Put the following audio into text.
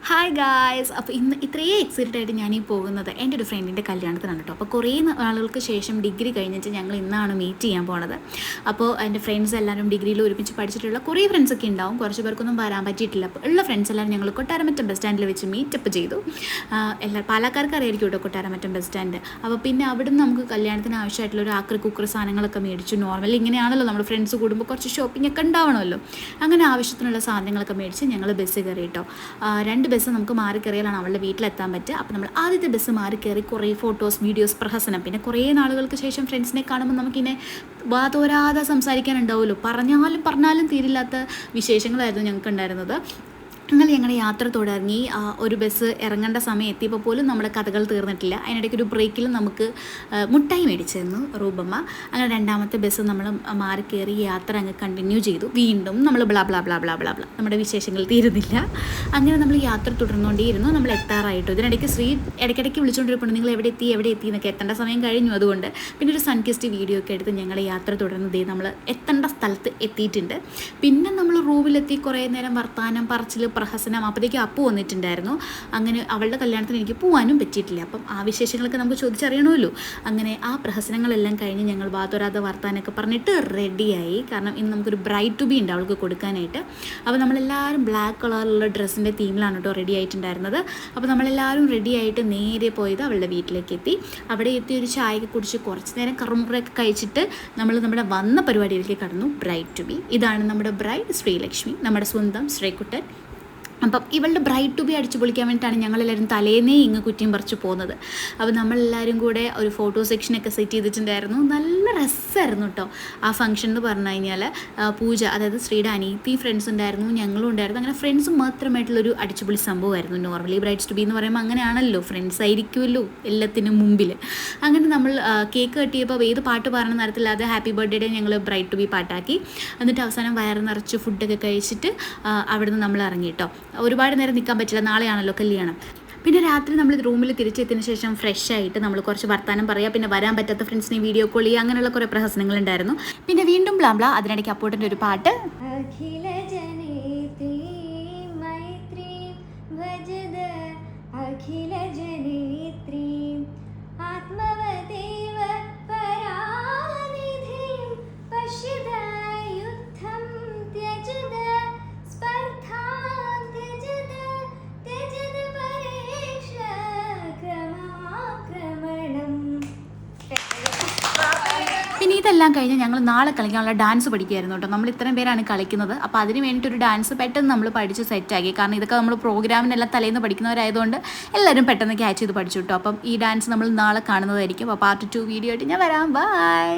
Hi guys. അപ്പോൾ ഇന്ന് ഇത്രയും എക്സൈറ്റഡ് ആയിട്ട് ഞാനീ പോകുന്നത് എൻ്റെ ഒരു ഫ്രണ്ടിൻ്റെ കല്യാണത്തിനാണ് കേട്ടോ. അപ്പോൾ കുറേ നാളുകൾക്ക് ശേഷം ഡിഗ്രി കഴിഞ്ഞിട്ട് ഞങ്ങൾ ഇന്നാണ് മീറ്റ് ചെയ്യാൻ പോണത്. അപ്പോൾ എൻ്റെ ഫ്രണ്ട്സ് എല്ലാവരും ഡിഗ്രിയിൽ ഒരുമിച്ച് പഠിച്ചിട്ടുള്ള കുറേ ഫ്രണ്ട്സൊക്കെ ഉണ്ടാവും. കുറച്ച് പേർക്കൊന്നും വരാൻ പറ്റിയിട്ടില്ല. അപ്പോൾ ഉള്ള ഫ്രണ്ട്സ് എല്ലാവരും ഞങ്ങൾ കൊട്ടാരമറ്റം ബസ് സ്റ്റാൻഡിൽ വെച്ച് മീറ്റപ്പ് ചെയ്തു. പാലക്കാർക്ക് അറിയായിരിക്കും കേട്ടോ കൊട്ടാരമറ്റം ബസ് സ്റ്റാൻഡ്. അപ്പോൾ പിന്നെ അവിടെ നിന്ന് നമുക്ക് കല്യാണത്തിന് ആവശ്യമായിട്ടുള്ള ഒരു ആക്രി കുക്കർ സാധനങ്ങളൊക്കെ മേടിച്ചു. നോർമലി ഇങ്ങനെയാണല്ലോ നമ്മൾ ഫ്രണ്ട്സ് കൂടുമ്പോൾ കുറച്ച് ഷോപ്പിംഗ് ഒക്കെ ഉണ്ടാവണമല്ലോ. അങ്ങനെ ആവശ്യത്തിനുള്ള സാധനങ്ങളൊക്കെ മേടിച്ച് ഞങ്ങൾ ബസ് കയറി കേട്ടോ. 2 ബസ് നമുക്ക് മാറി കയറിയാലാണ് അവളുടെ വീട്ടിലെത്താൻ പറ്റുക. അപ്പോൾ നമ്മൾ ആദ്യത്തെ ബസ് മാറി കയറി കുറേ ഫോട്ടോസ്, വീഡിയോസ്, പ്രഹസനം, പിന്നെ കുറേ നാളുകൾക്ക് ശേഷം ഫ്രണ്ട്സിനെ കാണുമ്പോൾ നമുക്കിങ്ങനെ വാതോരാതെ സംസാരിക്കാനുണ്ടാവുമല്ലോ. പറഞ്ഞാലും തീരില്ലാത്ത വിശേഷങ്ങളായിരുന്നു ഞങ്ങൾക്ക് ഉണ്ടായിരുന്നത്. അങ്ങനെ ഞങ്ങളുടെ യാത്ര തുടങ്ങി. ഒരു ബസ് ഇറങ്ങേണ്ട സമയം എത്തിയപ്പോൾ പോലും നമ്മുടെ കഥകൾ തീർന്നിട്ടില്ല. അതിനിടയ്ക്ക് ഒരു ബ്രേക്കിൽ നമുക്ക് മുട്ടായി മേടിച്ചു തന്നു റൂബമ്മ. അങ്ങനെ രണ്ടാമത്തെ ബസ് നമ്മൾ മാറി കയറി യാത്ര അങ്ങ് കണ്ടിന്യൂ ചെയ്തു. വീണ്ടും നമ്മൾ blah blah blah blah blah blah നമ്മുടെ വിശേഷങ്ങൾ തീരുന്നില്ല. അങ്ങനെ നമ്മൾ യാത്ര തുടർന്നുകൊണ്ടേയിരുന്നു. നമ്മൾ എത്താറായിട്ടു. ഇതിനിടയ്ക്ക് ശ്രീ ഇടയ്ക്കിടയ്ക്ക് വിളിച്ചുകൊണ്ടിരിപ്പുണ്ട്, നിങ്ങൾ എവിടെ എത്തി എന്നൊക്കെ. എത്തേണ്ട സമയം കഴിഞ്ഞു. അതുകൊണ്ട് പിന്നെ ഒരു സൺകിസ്റ്റ് വീഡിയോ ഒക്കെ എടുത്ത് ഞങ്ങൾ യാത്ര തുടർന്നതേ നമ്മൾ എത്തേണ്ട സ്ഥലത്ത് എത്തിയിട്ടുണ്ട്. പിന്നെ നമ്മൾ റൂമിലെത്തി കുറേ നേരം വർത്താനം പറച്ചിൽ പ്രഹസനം. അപ്പോഴത്തേക്ക് അപ്പു വന്നിട്ടുണ്ടായിരുന്നു. അങ്ങനെ അവളുടെ കല്യാണത്തിന് എനിക്ക് പോകാനും പറ്റിയിട്ടില്ല. അപ്പം ആ വിശേഷങ്ങളൊക്കെ നമുക്ക് ചോദിച്ചറിയണമല്ലോ. അങ്ങനെ ആ പ്രഹസനങ്ങളെല്ലാം കഴിഞ്ഞ് ഞങ്ങൾ വാതോരാതെ വർത്താനൊക്കെ പറഞ്ഞിട്ട് റെഡിയായി. കാരണം ഇന്ന് നമുക്കൊരു ബ്രൈഡ് ടു ബി ഉണ്ട് അവൾക്ക് കൊടുക്കാനായിട്ട്. അപ്പോൾ നമ്മളെല്ലാവരും ബ്ലാക്ക് കളറിലുള്ള ഡ്രസ്സിൻ്റെ തീമിലാണ് കേട്ടോ റെഡി ആയിട്ടുണ്ടായിരുന്നത്. അപ്പോൾ നമ്മളെല്ലാവരും റെഡി ആയിട്ട് നേരെ പോയത് അവളുടെ വീട്ടിലേക്ക് എത്തി. അവിടെ എത്തി ഒരു ചായയൊക്കെ കുടിച്ച് കുറച്ച് നേരം കറുമുറയൊക്കെ കഴിച്ചിട്ട് നമ്മൾ നമ്മുടെ വന്ന പരിപാടിയിലേക്ക് കടന്നു. Bride to be. ഇതാണ് നമ്മുടെ ബ്രൈഡ് ശ്രീലക്ഷ്മി, നമ്മുടെ സ്വന്തം ശ്രീകുട്ടൻ. അപ്പം ഇവളുടെ ബ്രൈഡ് ടു ബി അടിച്ചു പൊളിക്കാൻ വേണ്ടിയിട്ടാണ് ഞങ്ങളെല്ലാവരും തലേന്നേ ഇങ്ങ് കുറ്റിയും പറിച്ച് പോകുന്നത്. അപ്പോൾ നമ്മളെല്ലാവരും കൂടെ ഒരു ഫോട്ടോ സെക്ഷനൊക്കെ സെറ്റ് ചെയ്തിട്ടുണ്ടായിരുന്നു. നല്ല രസമായിരുന്നു കേട്ടോ ആ ഫംഗ്ഷൻ എന്ന് പറഞ്ഞു കഴിഞ്ഞാൽ. പൂജ, അതായത് ശ്രീയുടെ അനിയത്തി ഫ്രണ്ട്സ് ഉണ്ടായിരുന്നു, ഞങ്ങളും ഉണ്ടായിരുന്നു. അങ്ങനെ ഫ്രണ്ട്സ് മാത്രമായിട്ടുള്ളൊരു അടിച്ചുപൊളി സംഭവമായിരുന്നു. നോർമലി ബ്രൈഡ്സ് ടു ബി എന്ന് പറയുമ്പോൾ അങ്ങനെയാണല്ലോ, ഫ്രണ്ട്സ് ആയിരിക്കുമല്ലോ എല്ലാത്തിനും മുമ്പിൽ. അങ്ങനെ നമ്മൾ കേക്ക് കട്ടിയപ്പോൾ ഏത് പാട്ട് പാടണം നടത്തില്ലാതെ ഹാപ്പി ബർത്ത്ഡേ ഞങ്ങൾ ബ്രൈഡ് ടു ബി പാട്ടാക്കി. എന്നിട്ട് അവസാനം വയറ് നിറച്ച് ഫുഡൊക്കെ കഴിച്ചിട്ട് അവിടുന്ന് നമ്മൾ ഇറങ്ങി കേട്ടോ. ഒരുപാട് നേരം നിൽക്കാൻ പറ്റില്ല, നാളെയാണല്ലോ കല്യാണം. പിന്നെ രാത്രി നമ്മൾ റൂമിൽ തിരിച്ചെത്തിയതിന് ശേഷം ഫ്രഷ് ആയിട്ട് നമ്മൾ കുറച്ച് വർത്താനം പറയുക, പിന്നെ വരാൻ പറ്റാത്ത ഫ്രണ്ട്സിനെ വീഡിയോ കോൾ ചെയ്യുക, അങ്ങനെയുള്ള കുറേ പ്രഹസനങ്ങളുണ്ടായിരുന്നു. പിന്നെ വീണ്ടും ബ്ലാംബ്ല. അതിനിടയ്ക്ക് അപ്പോട്ടിൻ്റെ ഒരു പാട്ട്. പിന്നെ ഇതെല്ലാം കഴിഞ്ഞ് ഞങ്ങൾ നാളെ കളിക്കാനുള്ള ഡാൻസ് പഠിക്കുകയായിരുന്നു കേട്ടോ. നമ്മൾ ഇത്രയും പേരാണ് കളിക്കുന്നത്. അപ്പോൾ അതിന് വേണ്ടിയിട്ടൊരു ഡാൻസ് പെട്ടെന്ന് നമ്മൾ പഠിച്ച് സെറ്റാക്കി. കാരണം ഇതൊക്കെ നമ്മൾ പ്രോഗ്രാമിനെല്ലാം തലേന്ന് പഠിക്കുന്നവരായതുകൊണ്ട് എല്ലാവരും പെട്ടെന്ന് ക്യാച്ച് ചെയ്ത് പഠിച്ചു കേട്ടോ. അപ്പം ഈ ഡാൻസ് നമ്മൾ നാളെ കാണുന്നതായിരിക്കും. അപ്പോൾ പാർട്ട് 2 വീഡിയോ ആയിട്ട് ഞാൻ വരാം. ബൈ.